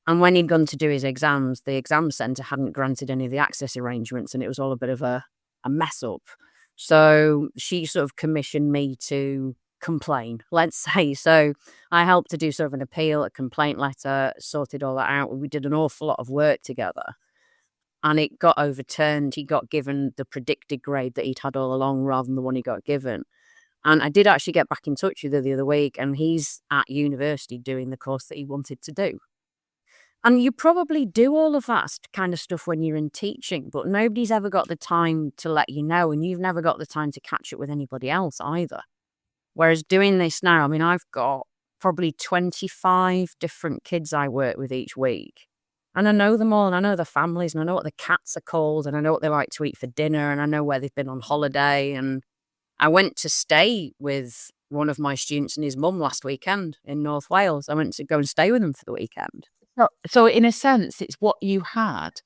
And when he'd gone to do his exams, the exam centre hadn't granted any of the access arrangements, and it was all a bit of a mess up. So she sort of commissioned me to complain, let's say. So I helped to do sort of an appeal, a complaint letter, sorted all that out. We did an awful lot of work together. And it got overturned. He got given the predicted grade that he'd had all along rather than the one he got given. And I did actually get back in touch with her the other week, and he's at university doing the course that he wanted to do. And you probably do all of that kind of stuff when you're in teaching, but nobody's ever got the time to let you know, and you've never got the time to catch up with anybody else either. Whereas doing this now, I mean, I've got probably 25 different kids I work with each week. And I know them all, and I know their families, and I know what the cats are called, and I know what they like to eat for dinner, and I know where they've been on holiday. And I went to stay with one of my students and his mum last weekend in North Wales. I went to go and stay with him for the weekend. So in a sense, it's what you had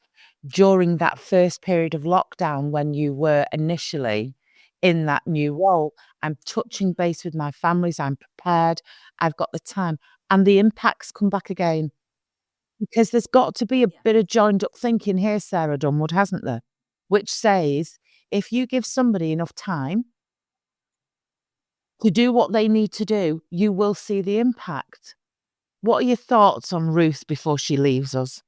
during that first period of lockdown when you were initially in that new role. I'm touching base with my families. I'm prepared. I've got the time. And the impacts come back again. Because there's got to be a bit of joined up thinking here, Sarah Dunwood, hasn't there? Which says if you give somebody enough time to do what they need to do, you will see the impact. What are your thoughts on Ruth before she leaves us?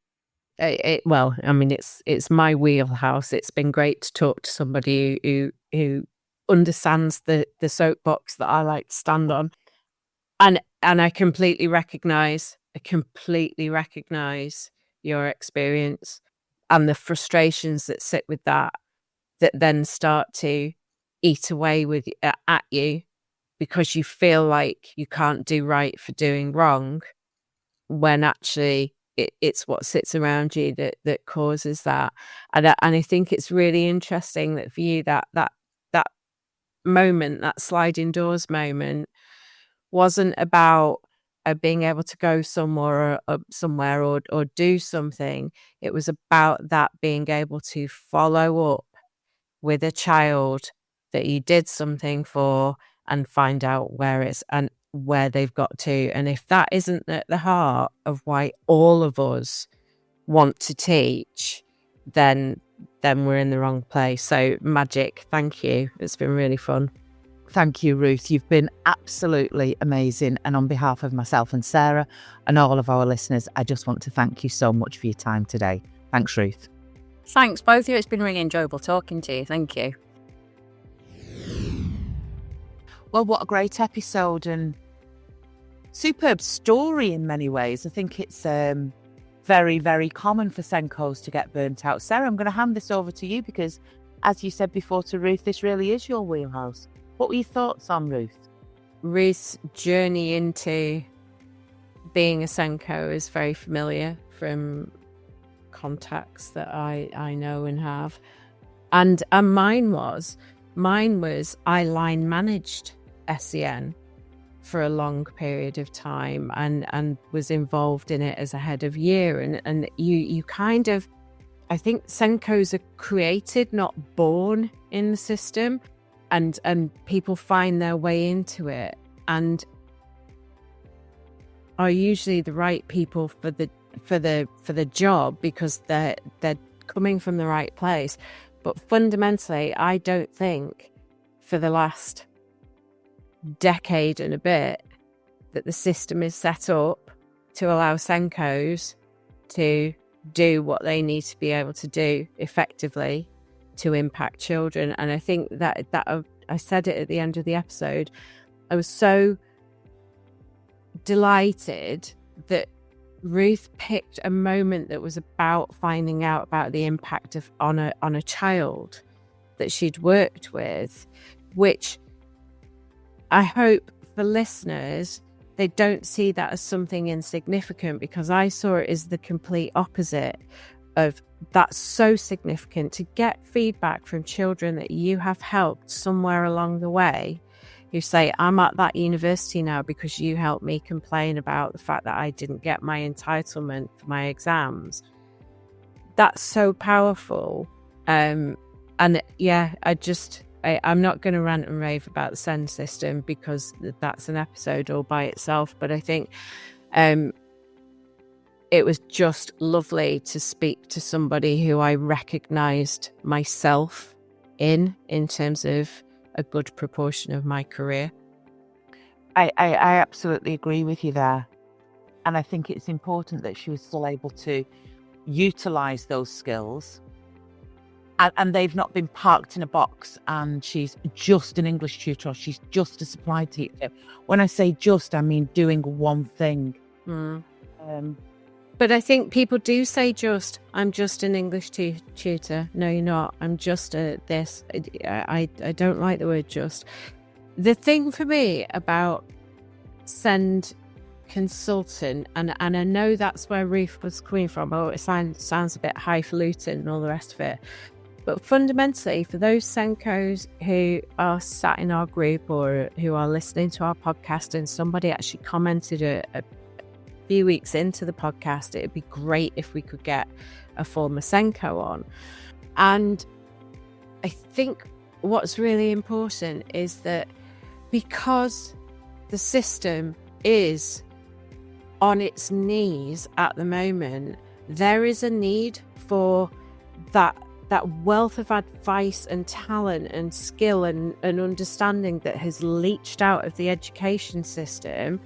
Well, I mean, it's my wheelhouse. It's been great to talk to somebody who understands the soapbox that I like to stand on, and I completely recognise your experience and the frustrations that sit with that then start to eat away at you because you feel like you can't do right for doing wrong, when actually it's what sits around you that causes that. And I think it's really interesting that for you that moment, that sliding doors moment, wasn't about being able to go somewhere or do something. It was about that being able to follow up with a child that you did something for and find out where they've got to. And if that isn't at the heart of why all of us want to teach, then we're in the wrong place. So magic, thank you. It's been really fun. Thank you, Ruth. You've been absolutely amazing. And on behalf of myself and Sarah and all of our listeners, I just want to thank you so much for your time today. Thanks, Ruth. Thanks, both of you. It's been really enjoyable talking to you. Thank you. Well, what a great episode and superb story in many ways. I think it's very, very common for SENCOs to get burnt out. Sarah, I'm going to hand this over to you because, as you said before to Ruth, this really is your wheelhouse. What were your thoughts on Ruth? Ruth's journey into being a SENCO is very familiar from contacts that I know and have. And mine was I line managed SEN for a long period of time and was involved in it as a head of year. And you kind of, I think SENCOs are created, not born in the system. And people find their way into it and are usually the right people for the job because they're coming from the right place. But fundamentally, I don't think for the last decade and a bit that the system is set up to allow SENCOs to do what they need to be able to do effectively to impact children. And I think that I said it at the end of the episode. I was so delighted that Ruth picked a moment that was about finding out about the impact on a child that she'd worked with, which I hope for listeners, they don't see that as something insignificant, because I saw it as the complete opposite of that's so significant to get feedback from children that you have helped somewhere along the way who say, I'm at that university now because you helped me complain about the fact that I didn't get my entitlement for my exams. That's so powerful. And And I'm not going to rant and rave about the SEND system because that's an episode all by itself. But I think it was just lovely to speak to somebody who I recognised myself in terms of a good proportion of my career. I absolutely agree with you there. And I think it's important that she was still able to utilise those skills. And they've not been parked in a box and she's just an English tutor or she's just a supply teacher. When I say just, I mean doing one thing. But I think people do say just, I'm just an English tutor. No, you're not. I'm just this. I don't like the word just. The thing for me about SEND consultant, and I know that's where Ruth was coming from. Oh, it sounds a bit highfalutin and all the rest of it. But fundamentally, for those SENCOs who are sat in our group or who are listening to our podcast, and somebody actually commented a few weeks into the podcast, it'd be great if we could get a former SENCO on. And I think what's really important is that because the system is on its knees at the moment, there is a need for that wealth of advice and talent and skill and understanding that has leached out of the education system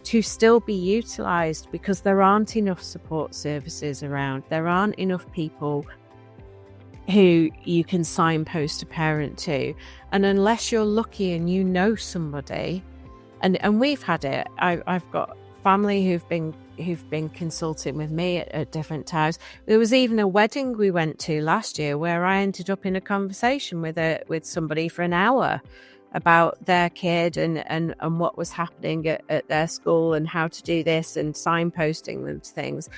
to still be utilised, because there aren't enough support services around. There aren't enough people who you can signpost a parent to. And unless you're lucky and you know somebody, and we've had it, I've got family who've been consulting with me at different times. There was even a wedding we went to last year where I ended up in a conversation with somebody for an hour about their kid and what was happening at their school and how to do this and signposting them to things.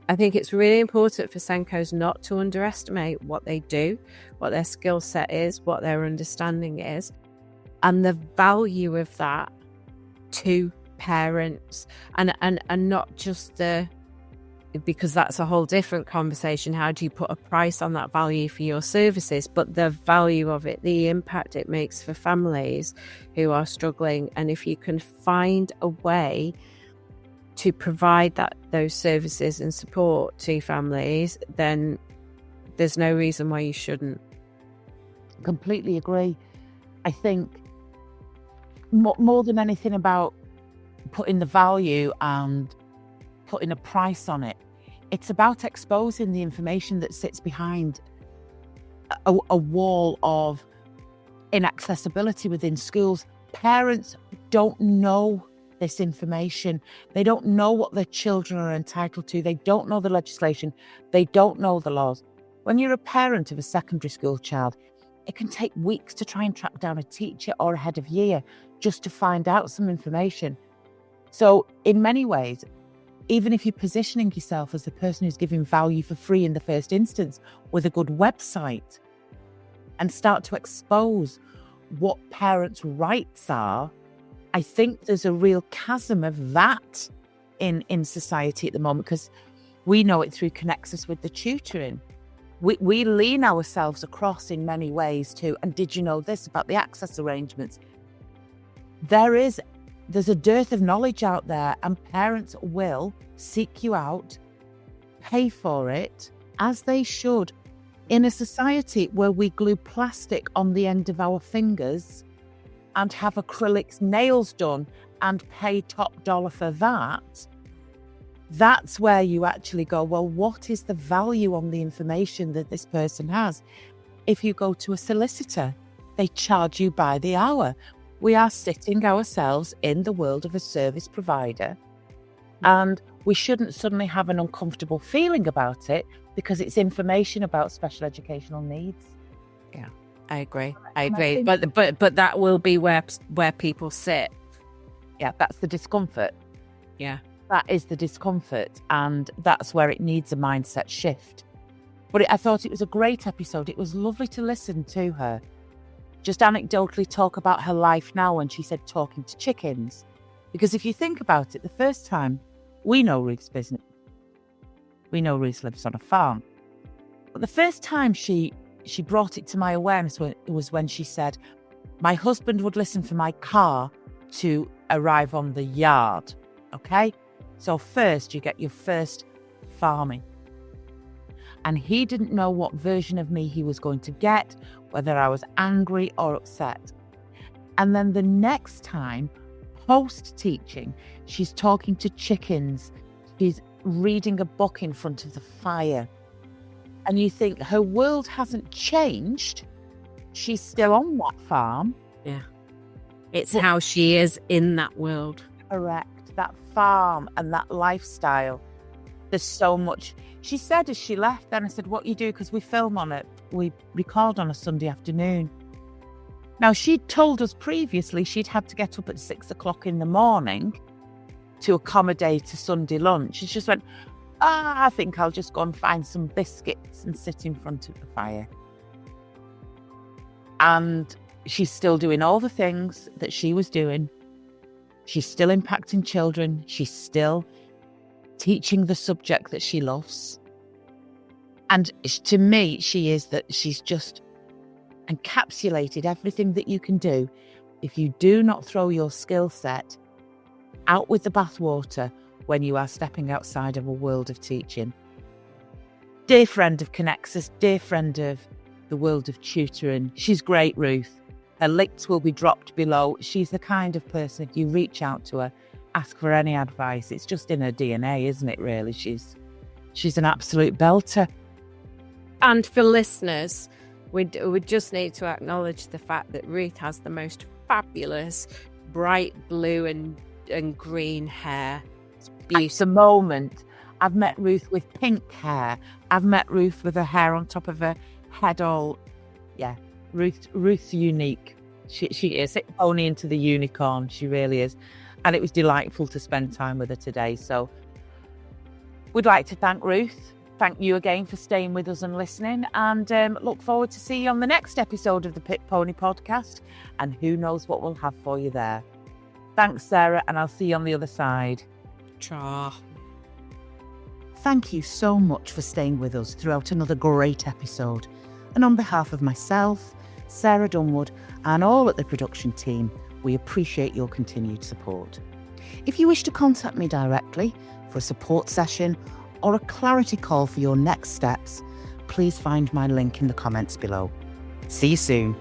I think it's really important for SENCOs not to underestimate what they do, what their skill set is, what their understanding is, and the value of that to parents, and not just because that's a whole different conversation. How do you put a price on that value for your services? But the value of it, the impact it makes for families who are struggling. And if you can find a way to provide those services and support to families, then there's no reason why you shouldn't. Completely agree. I think more than anything about putting the value and putting a price on it, it's about exposing the information that sits behind a wall of inaccessibility within schools. Parents don't know this information. They don't know what their children are entitled to. They don't know the legislation. They don't know the laws. When you're a parent of a secondary school child, it can take weeks to try and track down a teacher or a head of year just to find out some information. So in many ways, even if you're positioning yourself as the person who's giving value for free in the first instance with a good website, and start to expose what parents' rights are, I think there's a real chasm of that in society at the moment, because we know it through Connexus with the tutoring. We lean ourselves across in many ways too. And did you know this about the access arrangements? There's a dearth of knowledge out there, and parents will seek you out, pay for it, as they should. In a society where we glue plastic on the end of our fingers and have acrylic nails done and pay top dollar for that, that's where you actually go, well, what is the value on the information that this person has? If you go to a solicitor, they charge you by the hour. We are sitting ourselves in the world of a service provider, and we shouldn't suddenly have an uncomfortable feeling about it because it's information about special educational needs. Yeah, I agree. But that will be where people sit. Yeah, that's the discomfort. Yeah. That is the discomfort, and that's where it needs a mindset shift. But I thought it was a great episode. It was lovely to listen to her just anecdotally talk about her life now when she said talking to chickens. Because if you think about it, the first time we know Ruth's business, we know Ruth lives on a farm. But the first time she she brought it to my awareness was when she said, my husband would listen for my car to arrive on the yard. Okay? So first, you get your first farming. And he didn't know what version of me he was going to get, whether I was angry or upset. And then the next time, post-teaching, she's talking to chickens. She's reading a book in front of the fire. And you think her world hasn't changed. She's still on that farm. Yeah. It's how she is in that world. Correct. That farm and that lifestyle. There's so much. She said as she left, then I said, what you do? Because we record on a Sunday afternoon. Now, she'd told us previously she'd had to get up at 6 o'clock in the morning to accommodate a Sunday lunch. She just went, I think I'll just go and find some biscuits and sit in front of the fire. And she's still doing all the things that she was doing. She's still impacting children. She's still teaching the subject that she loves. And to me, she's just encapsulated everything that you can do if you do not throw your skill set out with the bathwater when you are stepping outside of a world of teaching. Dear friend of Connexus, dear friend of the world of tutoring, she's great, Ruth. Her links will be dropped below. She's the kind of person, if you reach out to her, ask for any advice. It's just in her DNA, isn't it, really? She's an absolute belter. And for listeners, we just need to acknowledge the fact that Ruth has the most fabulous bright blue and green hair. It's beautiful. At the moment, I've met Ruth with pink hair. I've met Ruth with her hair on top of her head all... Yeah, Ruth's unique. She is. It only into the unicorn. She really is. And it was delightful to spend time with her today. So we'd like to thank Ruth. Thank you again for staying with us and listening. And look forward to seeing you on the next episode of the Pit Pony Podcast. And who knows what we'll have for you there. Thanks, Sarah. And I'll see you on the other side. Cha. Thank you so much for staying with us throughout another great episode. And on behalf of myself, Sarah Dunwood, and all at the production team, we appreciate your continued support. If you wish to contact me directly for a support session or a clarity call for your next steps, please find my link in the comments below. See you soon.